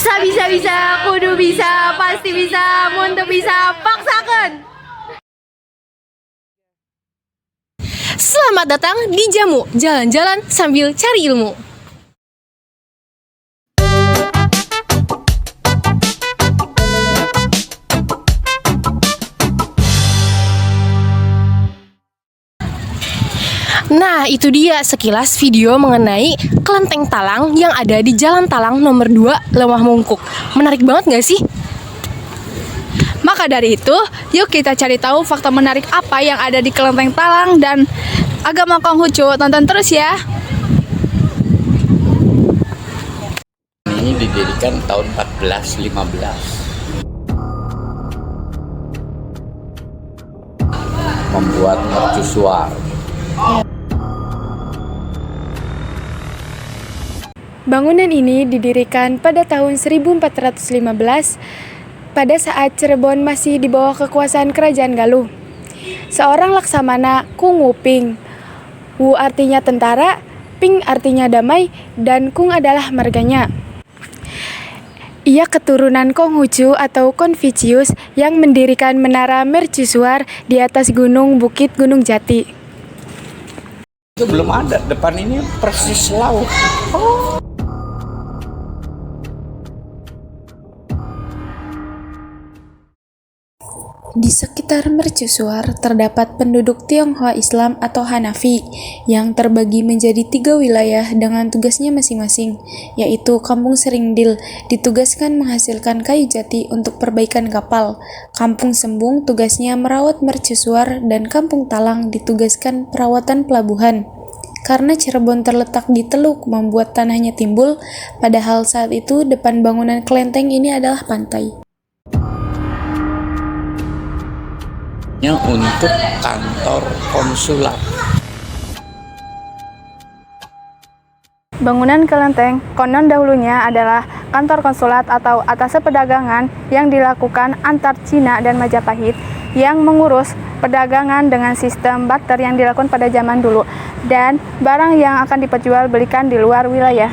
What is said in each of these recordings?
Bisa-bisa, kudu bisa, pasti bisa, muntu bisa, paksakan. Selamat datang di Jamu, jalan-jalan sambil cari ilmu. Nah, itu dia sekilas video mengenai kelenteng Talang yang ada di Jalan Talang nomor 2, Lembah Mungkuk. Menarik banget gak sih? Maka dari itu, yuk kita cari tahu fakta menarik apa yang ada di kelenteng Talang dan agama Konghucu. Tonton terus ya. Ini didirikan tahun 1415. Membuat mercusuar. Bangunan ini didirikan pada tahun 1415 pada saat Cirebon masih di bawah kekuasaan Kerajaan Galuh. Seorang laksamana Kung Wuping. Wu artinya tentara, Ping artinya damai, dan Kung adalah marganya. Ia keturunan Konghucu atau Konfusius yang mendirikan menara mercusuar di atas bukit Gunung Jati. Itu belum ada, depan ini persis laut. Di sekitar mercusuar terdapat penduduk Tionghoa Islam atau Hanafi yang terbagi menjadi 3 wilayah dengan tugasnya masing-masing, yaitu Kampung Seringdil ditugaskan menghasilkan kayu jati untuk perbaikan kapal, Kampung Sembung tugasnya merawat mercusuar, dan Kampung Talang ditugaskan perawatan pelabuhan. Karena Cirebon terletak di teluk membuat tanahnya timbul, padahal saat itu depan bangunan kelenteng ini adalah pantai. Untuk kantor konsulat. Bangunan kelenteng konon dahulunya adalah kantor konsulat atau atasé perdagangan yang dilakukan antar Cina dan Majapahit yang mengurus perdagangan dengan sistem barter yang dilakukan pada zaman dulu dan barang yang akan diperjualbelikan di luar wilayah.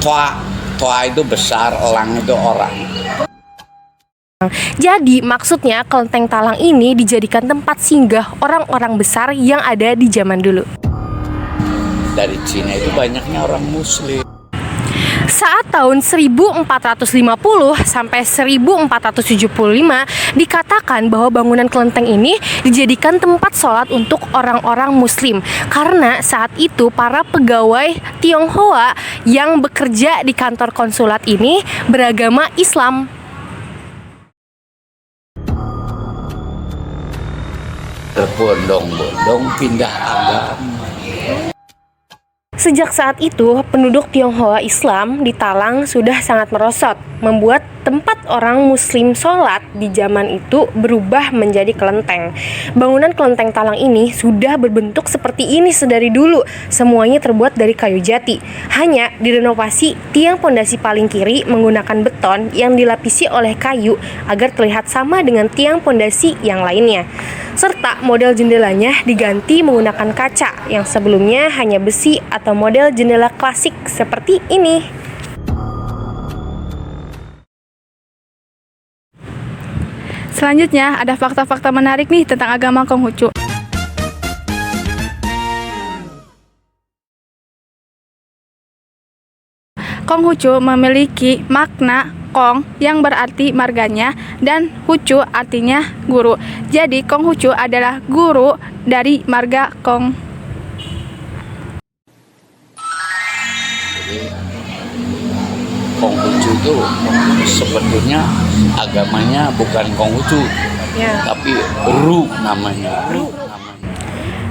Toa itu besar, elang itu orang. Jadi maksudnya kelenteng Talang ini dijadikan tempat singgah orang-orang besar yang ada di zaman dulu. Dari Cina itu banyaknya orang Muslim. Saat tahun 1450 sampai 1475 dikatakan bahwa bangunan kelenteng ini dijadikan tempat sholat untuk orang-orang Muslim karena saat itu para pegawai Tionghoa yang bekerja di kantor konsulat ini beragama Islam. Berbondong-bondong pindah agama. Sejak saat itu, penduduk Tionghoa Islam di Talang sudah sangat merosot, membuat tempat orang Muslim sholat di zaman itu berubah menjadi kelenteng. Bangunan kelenteng Talang ini sudah berbentuk seperti ini sedari dulu, semuanya terbuat dari kayu jati. Hanya direnovasi tiang pondasi paling kiri menggunakan beton yang dilapisi oleh kayu agar terlihat sama dengan tiang pondasi yang lainnya. Serta model jendelanya diganti menggunakan kaca yang sebelumnya hanya besi atau model jendela klasik seperti ini. Selanjutnya ada fakta-fakta menarik nih tentang agama Konghucu. Konghucu memiliki makna Kong yang berarti marganya dan Hucu artinya guru. Jadi Konghucu adalah guru dari marga Kong. Konghucu itu sebetulnya agamanya bukan Konghucu, tapi Ru namanya.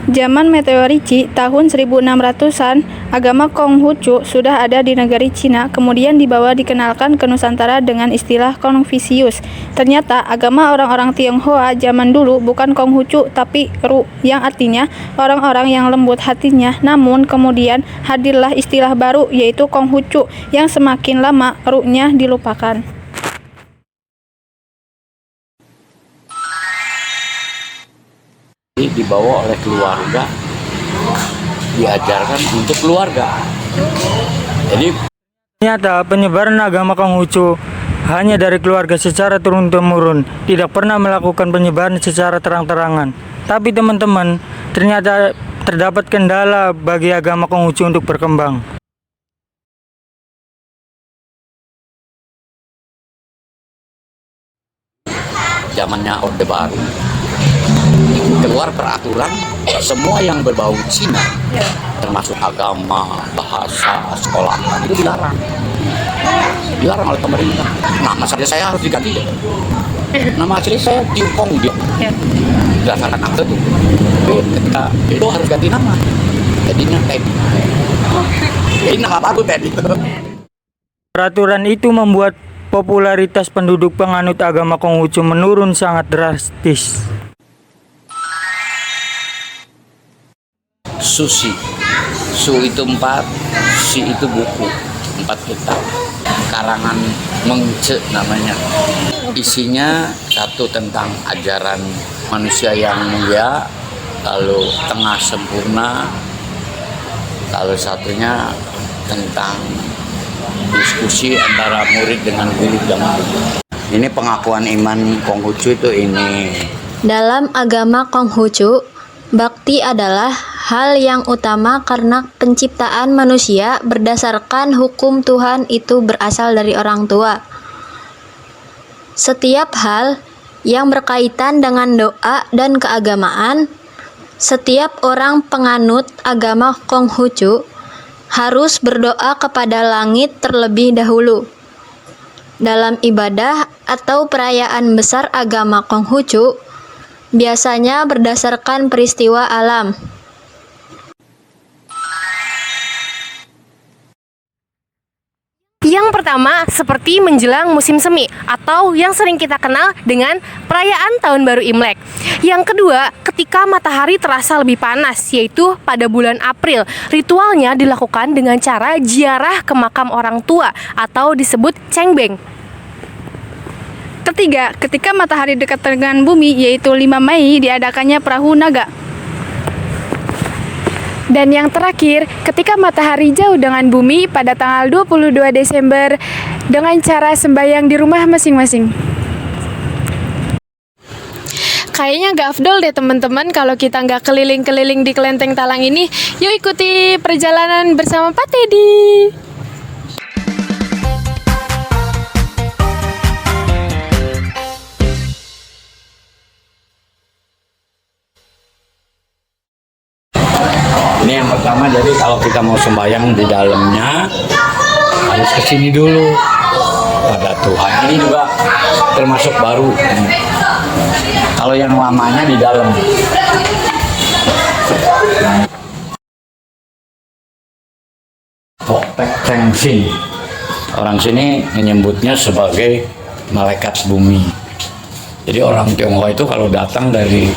Zaman meteori Qi tahun 1600-an, agama Konghucu sudah ada di negeri Cina, kemudian dibawa dikenalkan ke Nusantara dengan istilah Konfusius. Ternyata agama orang-orang Tionghoa zaman dulu bukan Konghucu tapi Ru, yang artinya orang-orang yang lembut hatinya. Namun kemudian hadirlah istilah baru yaitu Konghucu yang semakin lama Ru-nya dilupakan. Dibawa oleh keluarga, diajarkan untuk keluarga. Jadi Ternyata penyebaran agama Konghucu hanya dari keluarga secara turun-temurun, tidak pernah melakukan penyebaran secara terang-terangan. Tapi teman-teman, ternyata terdapat kendala bagi agama Konghucu untuk berkembang. Zamannya Orde Baru keluar peraturan semua yang berbau Cina, termasuk agama, bahasa, sekolah, itu dilarang oleh pemerintah. Nama saya harus diganti deh. Nama asli saya Tiongkong dia. Berdasarkan akte itu. Ketika itu harus ganti nama. Jadinya Teddy. Jadi nama baru Teddy. Peraturan itu membuat popularitas penduduk penganut agama Konghucu menurun sangat drastis. Susi. Su itu 4, si itu buku. 4 kitab. Karangan Mengce namanya. Isinya satu tentang ajaran manusia yang mulia, lalu tengah sempurna, lalu satunya tentang diskusi antara murid dengan guru zaman dulu. Ini pengakuan iman Konghucu itu ini. Dalam agama Konghucu, bakti adalah hal yang utama karena penciptaan manusia berdasarkan hukum Tuhan itu berasal dari orang tua. Setiap hal yang berkaitan dengan doa dan keagamaan, setiap orang penganut agama Konghucu harus berdoa kepada langit terlebih dahulu. Dalam ibadah atau perayaan besar agama Konghucu, biasanya berdasarkan peristiwa alam. Yang pertama, seperti menjelang musim semi atau yang sering kita kenal dengan perayaan Tahun Baru Imlek. Yang kedua, ketika matahari terasa lebih panas, yaitu pada bulan April. Ritualnya dilakukan dengan cara ziarah ke makam orang tua atau disebut cengbeng. Ketiga, ketika matahari dekat dengan bumi, yaitu 5 Mei, diadakannya perahu naga. Dan yang terakhir, ketika matahari jauh dengan bumi pada tanggal 22 Desember dengan cara sembahyang di rumah masing-masing. Kayaknya gak afdol deh teman-teman kalau kita nggak keliling-keliling di Kelenteng Talang ini. Yuk ikuti perjalanan bersama Pak Teddy. Ini yang pertama, jadi kalau kita mau sembahyang di dalamnya harus kesini dulu pada Tuhan. Ini juga termasuk baru. Kalau yang lamanya di dalam. Hokpek Tengsin. Orang sini menyebutnya sebagai malaikat bumi. Jadi orang Tionghoa itu kalau datang dari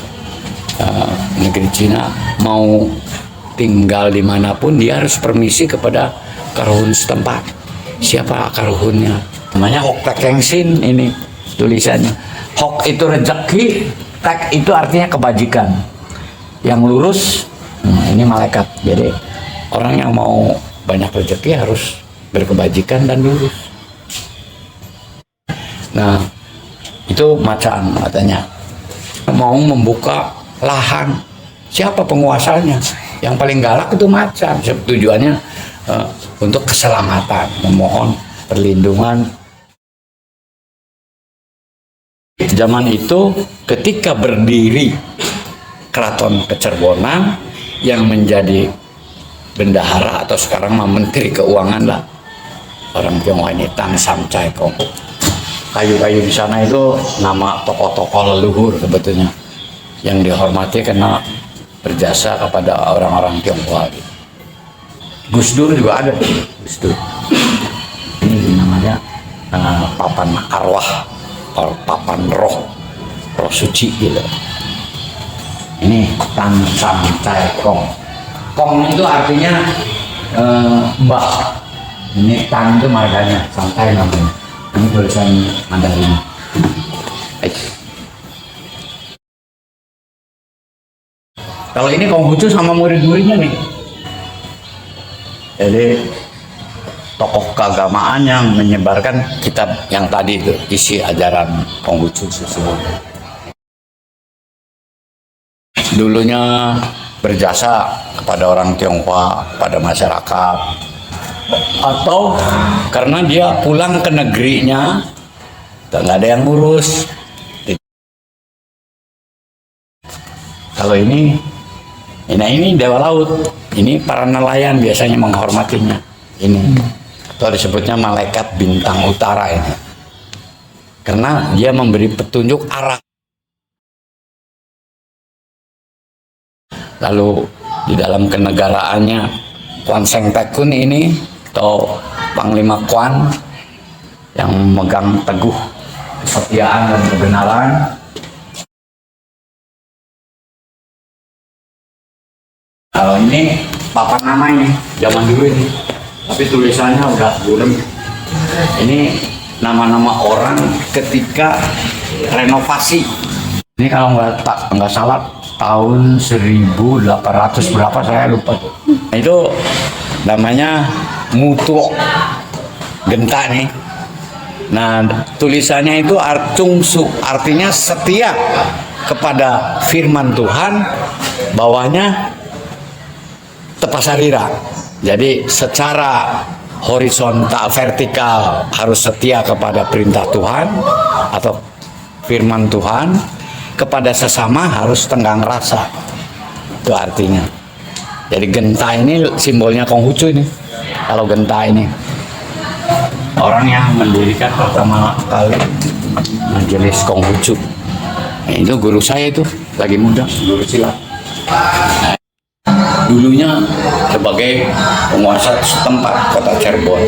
negeri Cina mau tinggal dimanapun dia harus permisi kepada karuhun setempat. Siapa karuhunnya? Namanya Hok Tek Kengsin, ini tulisannya. Hok itu rezeki, Tek itu artinya kebajikan. Yang lurus, ini malaikat. Jadi orang yang mau banyak rezeki harus berkebajikan dan lurus. Nah, itu macan katanya. Mau membuka lahan, siapa penguasanya? Yang paling galak itu macan. Tujuannya untuk keselamatan, memohon perlindungan. Zaman itu ketika berdiri Keraton Kecerbonan yang menjadi bendahara atau sekarang Menteri Keuangan lah orang Tionghoa ini, Tan Sam Chai Kong. Kayu-kayu di sana itu nama tokoh-tokoh leluhur sebetulnya yang dihormati karena berjasa kepada orang-orang Tionghoa. Gus Dur juga ada. Gus Dur. Ini namanya papan arwah, papan roh suci gitu. Ini Tan Sam Chai Kong. Kong itu artinya mbah. Ini Tan itu marganya, Sampai namanya. Ini tulisan Mandarin. Kalau ini Konghucu sama murid-muridnya nih. Jadi tokoh keagamaan yang menyebarkan kitab yang tadi itu, isi ajaran Konghucu tersebut. Dulunya berjasa kepada orang Tionghoa, pada masyarakat, atau karena dia pulang ke negerinya nggak ada yang ngurus. Kalau ini dewa laut, ini para nelayan biasanya menghormatinya. Ini atau disebutnya malaikat bintang utara ini, karena dia memberi petunjuk arah. Lalu di dalam kenegaraannya, Kwan Seng Tekun ini atau Panglima Kwan yang memegang teguh kesetiaan dan kebenaran. Kalau ini papan nama ini zaman dulu ini, tapi tulisannya udah buram. Ini nama-nama orang ketika renovasi. Ini kalau nggak salah tahun 1800 berapa saya lupa. Itu namanya Mutuo Genta nih. Nah, tulisannya itu Arcungsu, artinya setia kepada firman Tuhan, bawahnya Tepasarira. Jadi secara horizontal, vertikal harus setia kepada perintah Tuhan atau firman Tuhan, kepada sesama harus tenggang rasa. Itu artinya. Jadi genta ini simbolnya Konghucu ini. Kalau genta ini orang yang mendirikan pertama kali majelis Konghucu. Nah, itu guru saya itu lagi muda, guru silat. Dulunya sebagai penguasa setempat kota Cirebon.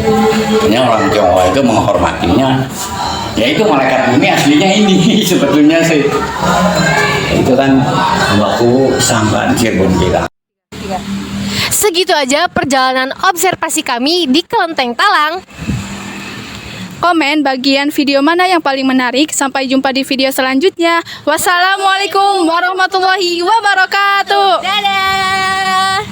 Hanya orang Tionghoa itu menghormatinya. Ya itu malaikat bumi aslinya ini sebetulnya sih. Itu kan Mbakku Sanggan Cirebon bilang. Segitu aja perjalanan observasi kami di Kelenteng Talang. Komen bagian video mana yang paling menarik. Sampai jumpa di video selanjutnya. Wassalamualaikum warahmatullahi wabarakatuh. Dadah.